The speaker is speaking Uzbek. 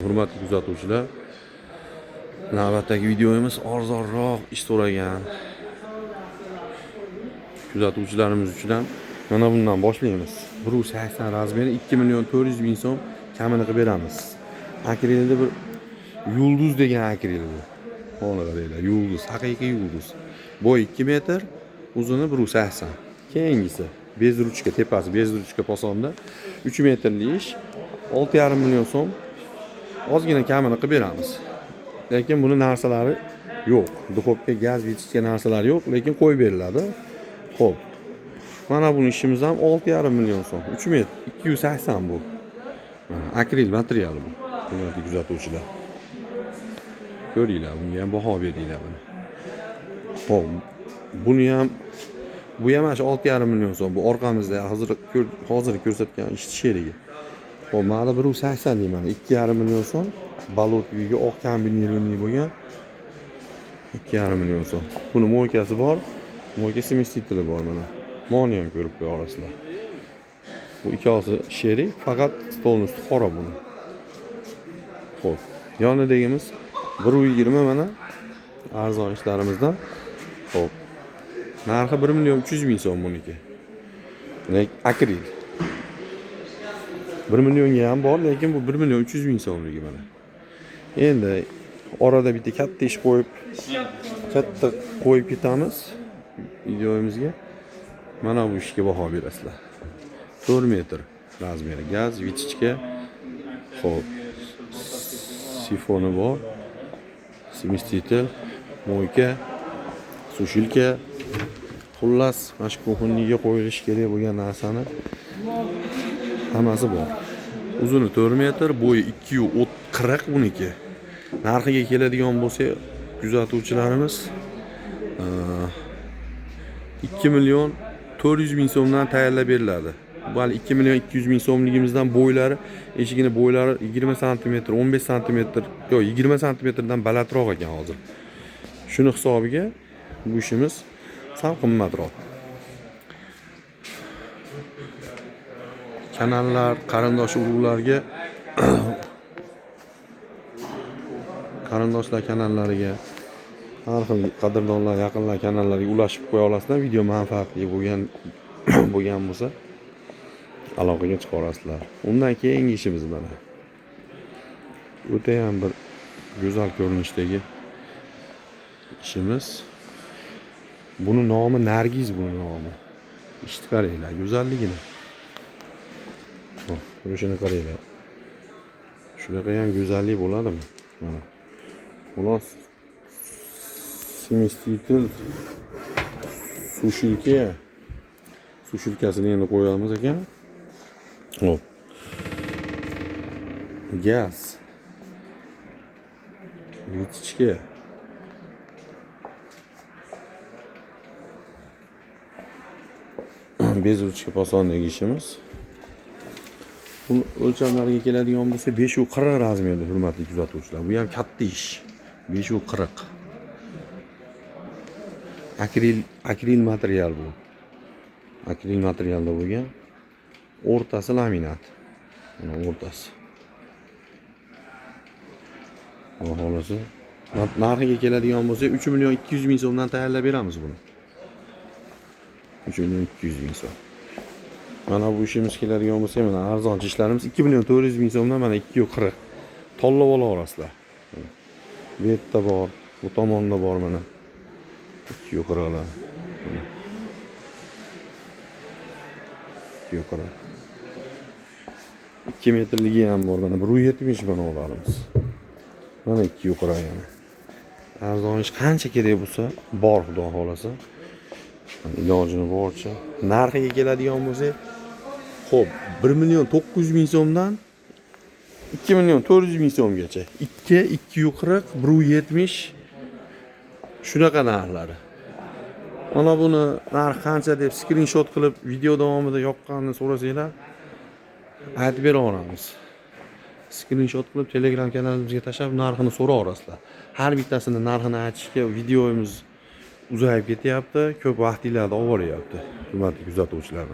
hurmatli kuzatuvchilar. Navbatdagi videomiz arzonroq ish so'ragan kuzatuvchilarimiz uchun ham mana bundan boshlaymiz. 1.80 razmeri 2.400.000 so'm kamini qilib beramiz. Akrilda bir yulduz degan akril bu. Mana qaranglar, yulduz, haqiqiy yulduz. Bo'yi 2 metr, uzuni 1.80. Keyingisi bez ruchka, tepasi bez ruchka posonda 3 metrli ish, 6,5 million so'm. Ozgina kamini qilib beramiz. Lekin buni narsalari yo'q. Duxovka, gaz yetishgan narsalar yo'q, lekin qo'yib beriladi. Xo'p. Mana bu ishimiz ham 6,5 million so'm. 3 metr, 280 bu. Akril materiali bu. Hurmatli kuzatuvchilar. Ko'ringlar, bunga ham baho beringlar buni. Xo'p. Buni ham bu ham 6,5 million so'm. Bu orqamizda hozir ko'rsatgan ish sherigi. Xo'p, mana 1.80 deyman. 2,5 million so'm. Balot uyiga oq kombinirованный bo'lgan 2,5 million so'm. Buni moykasi bor, moyka smestitili bor mana. Moni ham ko'rib qo'ya olasizlar. Bu ikkalasi sherik, faqat stolning usti qora buni. Xo'p, yonidagimiz 1.20 mana arzon ishlarimizdan. Xo'p. Narxi 1.300.000 so'm buniki. Akril. 1 millionga ham bor, lekin bu 1.300.000 so'mligi mana. Endi orada bitta katta ish qo'yib ketamiz videomizga. Mana bu ishga baho berasizlar. 4 metr razmeri, gaz, vitichka. Xo'p. Sifoni bor. Smestitel, moyka, sushilka. Xullas, mana shu kuxonniga qo'yilish kerak bo'lgan narsani hammasi bor. Uzuni 4 metr, bo'yi 240 buniki. Narxiga keladigan bo'lsa, kuzatuvchilarimiz 2.400.000 so'mdan tayyorlab beriladi. Bu hali 2.200.000 so'mligimizdan bo'ylari, eshigini bo'ylari 20 sm, 15 sm, yo'q 20 sm dan balandroq ekan hozir. Shuni hisobiga bu ishimiz sal qimmatroq. Kanallar, qarindosh urug'larga qarindoshlar kanallariga, har xil qadrdonlar, yaqinlar kanallariga ulashib qo'ya olasizlar. Video manfaatli bo'lgan bo'lsa aloqaga chiqa olasizlar. Undan keyingi ishimiz mana. O'ta ham bir go'zal ko'rinishdagi ishimiz. Buni nomi Nargiz, buni nomi. Ishni qaranglar, go'zalligini. Shuni qaranglar. Shunaqa ham go'zallik bo'ladimi? Mana. Ular smestitel sushilkasini endi qo'yamiz ekan. Hop. Gaz. Vitichka. Bez ruchka posondagi ishimiz. Buni o'lchamlariga keladigan bo'lsa 5.40 razmerda, hurmatli kuzatuvchilar. Bu ham katta ish. 5.40. Akril material bu. Akril materialda bo'lgan. O'rtasi laminat. Mana o'rtasi. Xohlasa, narxiga keladigan bo'lsa 3.200.000 so'mdan tayyorlab beramiz buni. 3.200.000 so'm. Mana bu ishimiz keladigan bo'lsa, mana arzonchi ishlarimiz 2.400.000 so'mdan mana 2.40. Tollab ola olasizlar. Bu yerda bor, bu tomonda bor mana. 2.40lar. 2.40. 2 metrligi ham bor mana 1.70 bana olamiz. Mana 2.40 yana. Arzon ish qancha kerak bo'lsa, bor xudo xolasa. Ilojini boricha. Narxiga keladigan bo'lsa, xo'p, 1.900.000 so'mdan 2.400.000 so'mgacha. 2.40, 1.70 shunaqa narxlari. Mana buni narx qancha deb screenshot qilib video davomida yoqqanini so'rasanglar, aytib bera olamiz. Screenshot qilib Telegram kanalimizga tashlab narxini so'ra olasizlar. Har bittasini narxini aytishga videomiz uzayib ketyapti, ko'p vaqtinglarni olib boryapti. Hurmatli kuzatuvchilar.